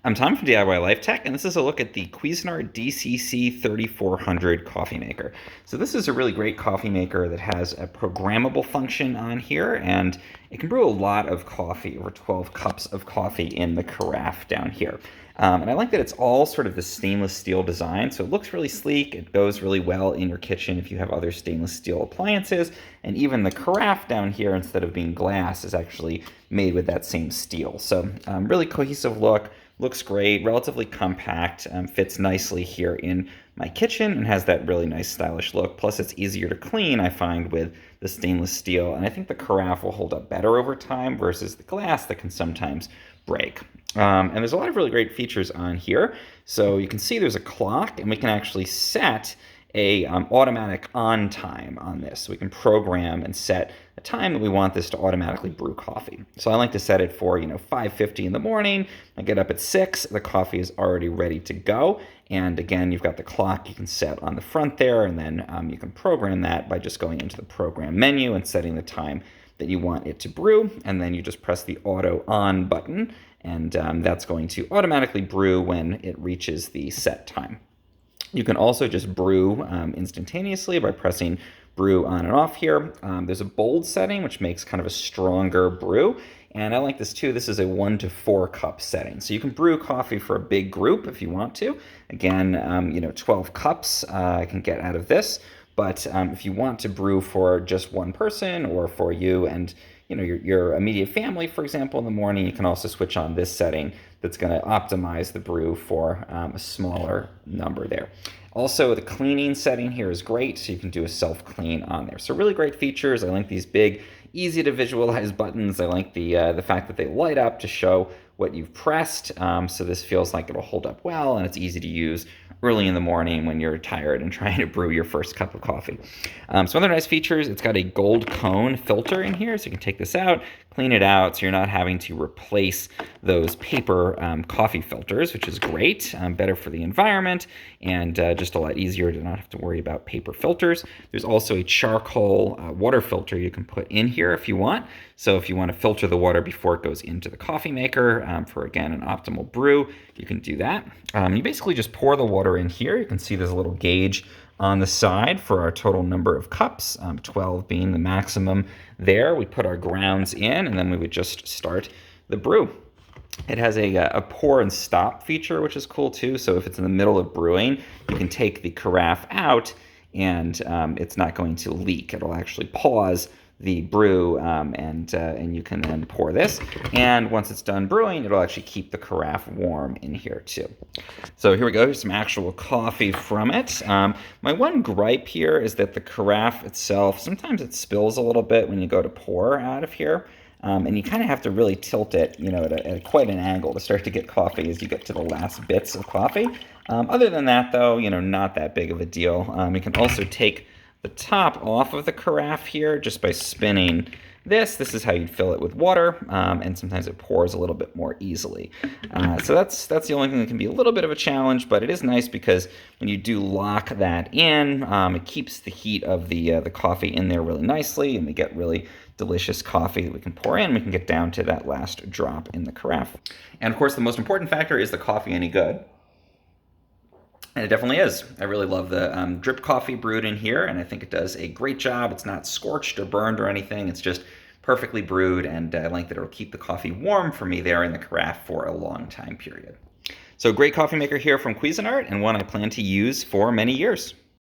I'm Tom from DIY Life Tech, and this is a look at the Cuisinart DCC-3400 coffee maker. So this is a really great coffee maker that has a programmable function on here, and it can brew a lot of coffee, over 12 cups of coffee in the carafe down here. And I like that it's all sort of the stainless steel design, so it looks really sleek. It goes really well in your kitchen if you have other stainless steel appliances, and even the carafe down here, instead of being glass, is actually made with that same steel. So really cohesive look. Looks great, relatively compact, fits nicely here in my kitchen and has that really nice stylish look. Plus it's easier to clean, I find, with the stainless steel. And I think the carafe will hold up better over time versus the glass that can sometimes break. And there's a lot of really great features on here. So you can see there's a clock, and we can actually set a automatic on time on this. So we can program and set a time that we want this to automatically brew coffee. So I like to set it for 5:50 in the morning. I get up at 6, the coffee is already ready to go. And again, you've got the clock you can set on the front there, and then you can program that by just going into the program menu and setting the time that you want it to brew, and then you just press the auto on button, and that's going to automatically brew when it reaches the set time. You can also just brew instantaneously by pressing brew on and off here. There's a bold setting, which makes kind of a stronger brew. And I like this too. This is a 1 to 4 cup setting. So you can brew coffee for a big group if you want to. Again, 12 cups I can get out of this. But if you want to brew for just one person or for you and your immediate family, for example, in the morning, you can also switch on this setting that's going to optimize the brew for a smaller number there. Also, the cleaning setting here is great, so you can do a self-clean on there. So really great features. I like these big, easy to visualize buttons. I like the fact that they light up to show what you've pressed. So this feels like it'll hold up well, and it's easy to use early in the morning when you're tired and trying to brew your first cup of coffee. Some other nice features, it's got a gold cone filter in here, so you can take this out, clean it out, so you're not having to replace those paper coffee filters, which is great, better for the environment, and just a lot easier to not have to worry about paper filters. There's also a charcoal water filter you can put in here if you want. So if you want to filter the water before it goes into the coffee maker for, again, an optimal brew, you can do that. You basically just pour the water in here. You can see there's a little gauge on the side for our total number of cups, 12 being the maximum there. We put our grounds in, and then we would just start the brew. It has a pour and stop feature, which is cool too. So if it's in the middle of brewing, you can take the carafe out, and it's not going to leak. It'll actually pause the brew, and you can then pour this. And once it's done brewing, it'll actually keep the carafe warm in here too. So here we go. Here's some actual coffee from it. My one gripe here is that the carafe itself, sometimes it spills a little bit when you go to pour out of here. And you kind of have to really tilt it, at quite an angle to start to get coffee as you get to the last bits of coffee. Other than that, though, not that big of a deal. You can also take the top off of the carafe here just by spinning this. This is how you'd fill it with water, and sometimes it pours a little bit more easily. So that's the only thing that can be a little bit of a challenge, but it is nice because when you do lock that in, it keeps the heat of the coffee in there really nicely, and we get really delicious coffee that we can pour in. We can get down to that last drop in the carafe. And of course, the most important factor is the coffee any good? And it definitely is. I really love the drip coffee brewed in here, and I think it does a great job. It's not scorched or burned or anything. It's just perfectly brewed, and I like that it'll keep the coffee warm for me there in the carafe for a long time period. So great coffee maker here from Cuisinart, and one I plan to use for many years.